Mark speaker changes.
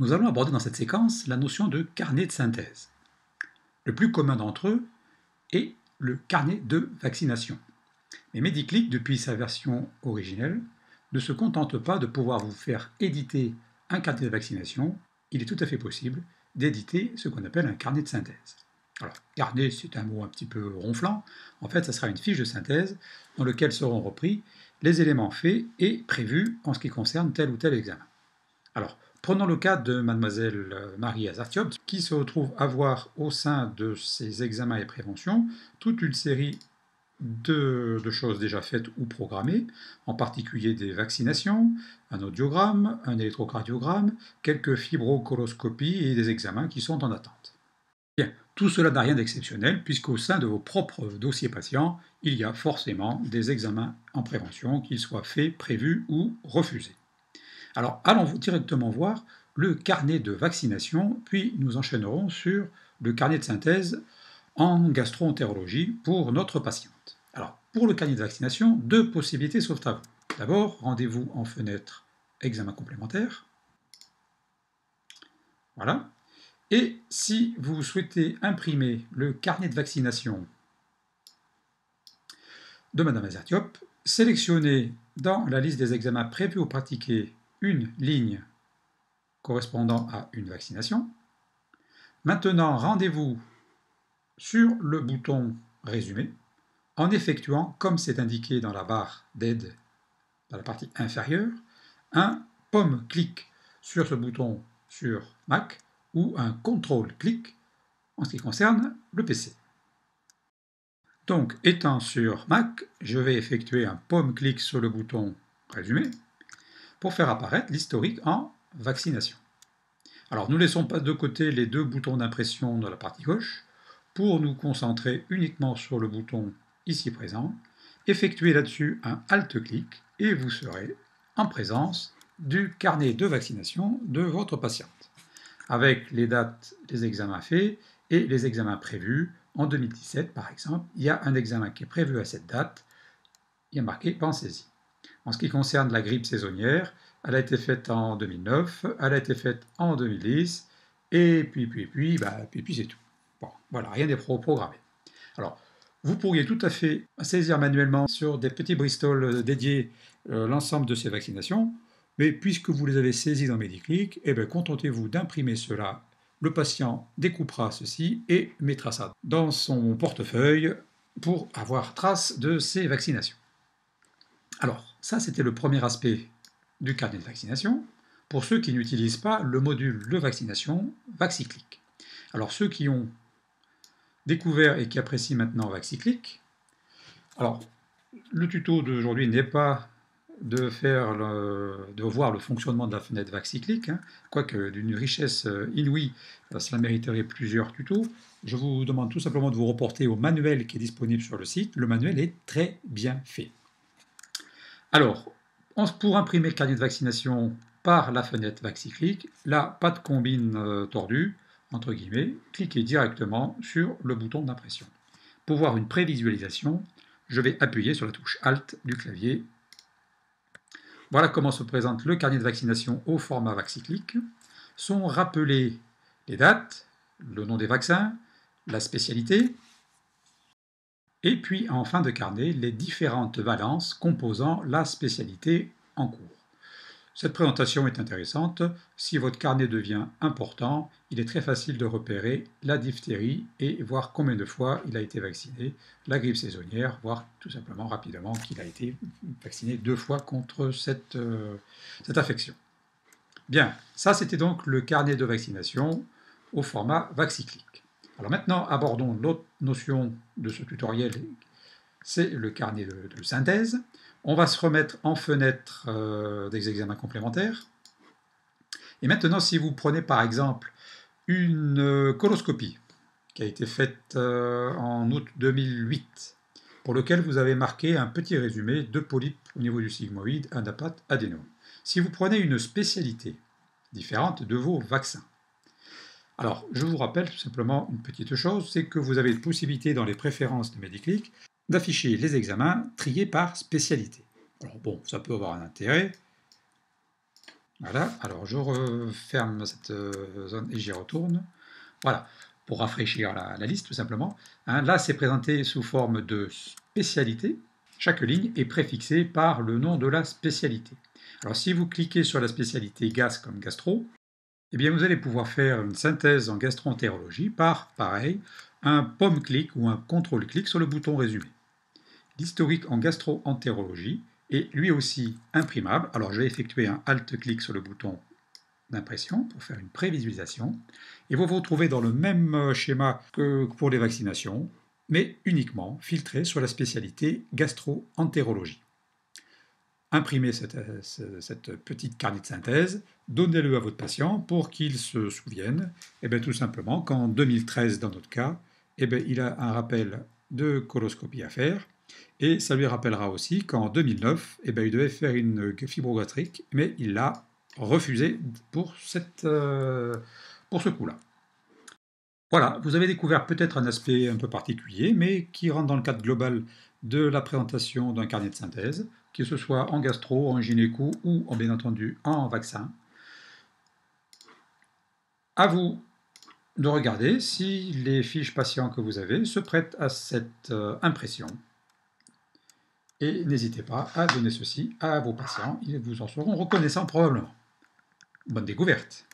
Speaker 1: Nous allons aborder dans cette séquence la notion de carnet de synthèse. Le plus commun d'entre eux est le carnet de vaccination. Mais Mediclick, depuis sa version originelle, ne se contente pas de pouvoir vous faire éditer un carnet de vaccination, il est tout à fait possible d'éditer ce qu'on appelle un carnet de synthèse. Alors, carnet, c'est un mot un petit peu ronflant. En fait, ça sera une fiche de synthèse dans laquelle seront repris les éléments faits et prévus en ce qui concerne tel ou tel examen. Alors, prenons le cas de mademoiselle Marie Azartiop, qui se retrouve avoir au sein de ses examens et préventions toute une série de choses déjà faites ou programmées, en particulier des vaccinations, un audiogramme, un électrocardiogramme, quelques fibrocoloscopies et des examens qui sont en attente. Bien, tout cela n'a rien d'exceptionnel, puisqu'au sein de vos propres dossiers patients, il y a forcément des examens en prévention, qu'ils soient faits, prévus ou refusés. Alors, allons directement voir le carnet de vaccination, puis nous enchaînerons sur le carnet de synthèse en gastro-entérologie pour notre patiente. Alors, pour le carnet de vaccination, deux possibilités s'offrent à vous. D'abord, rendez-vous en fenêtre examen complémentaire. Voilà. Et si vous souhaitez imprimer le carnet de vaccination de Madame Azartiop, sélectionnez dans la liste des examens prévus ou pratiqués une ligne correspondant à une vaccination. Maintenant, rendez-vous sur le bouton Résumé en effectuant, comme c'est indiqué dans la barre d'aide dans la partie inférieure, un pomme-clic sur ce bouton sur Mac ou un contrôle-clic en ce qui concerne le PC. Donc, étant sur Mac, je vais effectuer un pomme-clic sur le bouton Résumé pour faire apparaître l'historique en vaccination. Alors, ne laissons pas de côté les deux boutons d'impression dans la partie gauche pour nous concentrer uniquement sur le bouton ici présent. Effectuez là-dessus un Alt-clic et vous serez en présence du carnet de vaccination de votre patiente, avec les dates des examens faits et les examens prévus. En 2017, par exemple, il y a un examen qui est prévu à cette date, il y a marqué pensez-y. En ce qui concerne la grippe saisonnière, elle a été faite en 2009, elle a été faite en 2010, et puis c'est tout. Bon, voilà, rien n'est programmé. Alors, vous pourriez tout à fait saisir manuellement sur des petits Bristol dédiés l'ensemble de ces vaccinations, mais puisque vous les avez saisis dans Mediclick, eh bien, contentez-vous d'imprimer cela. Le patient découpera ceci et mettra ça dans son portefeuille pour avoir trace de ces vaccinations. Alors, ça, c'était le premier aspect du carnet de vaccination, pour ceux qui n'utilisent pas le module de vaccination Vacciclick. Alors, ceux qui ont découvert et qui apprécient maintenant Vacciclick, alors, le tuto d'aujourd'hui n'est pas de voir le fonctionnement de la fenêtre Vacciclick, quoique d'une richesse inouïe, cela mériterait plusieurs tutos. Je vous demande tout simplement de vous reporter au manuel qui est disponible sur le site. Le manuel est très bien fait. Alors, pour imprimer le carnet de vaccination par la fenêtre Vacciclick, là, pas de combine tordue, entre guillemets, cliquez directement sur le bouton d'impression. Pour voir une prévisualisation, je vais appuyer sur la touche Alt du clavier. Voilà comment se présente le carnet de vaccination au format Vacciclick. Sont rappelées les dates, le nom des vaccins, la spécialité, et puis en fin de carnet, les différentes valences composant la spécialité en cours. Cette présentation est intéressante. Si votre carnet devient important, il est très facile de repérer la diphtérie et voir combien de fois il a été vacciné, la grippe saisonnière, voir tout simplement rapidement qu'il a été vacciné 2 fois contre cette affection. Bien, ça c'était donc le carnet de vaccination au format Vacciclick. Alors maintenant, abordons l'autre notion de ce tutoriel, c'est le carnet de synthèse. On va se remettre en fenêtre des examens complémentaires. Et maintenant, si vous prenez par exemple une coloscopie qui a été faite en août 2008, pour lequel vous avez marqué un petit résumé de polypes au niveau du sigmoïde, anapathe, adénome. Si vous prenez une spécialité différente de vos vaccins, alors je vous rappelle tout simplement une petite chose, c'est que vous avez la possibilité dans les préférences de Mediclick d'afficher les examens triés par spécialité. Alors bon, ça peut avoir un intérêt. Voilà, alors je referme cette zone et j'y retourne. Voilà, pour rafraîchir la liste tout simplement. Hein, là, c'est présenté sous forme de spécialité. Chaque ligne est préfixée par le nom de la spécialité. Alors si vous cliquez sur la spécialité gas comme gastro, eh bien vous allez pouvoir faire une synthèse en gastro-entérologie par, pareil, un pomme-clic ou un contrôle-clic sur le bouton résumé. L'historique en gastro-entérologie est lui aussi imprimable. Alors je vais effectuer un alt-clic sur le bouton d'impression pour faire une prévisualisation. Et vous vous retrouvez dans le même schéma que pour les vaccinations, mais uniquement filtré sur la spécialité gastro-entérologie. Imprimez cette petite carnet de synthèse, donnez-le à votre patient pour qu'il se souvienne, tout simplement qu'en 2013, dans notre cas, il a un rappel de coloscopie à faire, et ça lui rappellera aussi qu'en 2009, il devait faire une fibrogastrique, mais il l'a refusé pour ce coup-là. Voilà, vous avez découvert peut-être un aspect un peu particulier, mais qui rentre dans le cadre global de la présentation d'un carnet de synthèse, que ce soit en gastro, en gynéco ou, bien entendu, en vaccin. À vous de regarder si les fiches patients que vous avez se prêtent à cette impression. Et n'hésitez pas à donner ceci à vos patients, ils vous en seront reconnaissants probablement. Bonne découverte!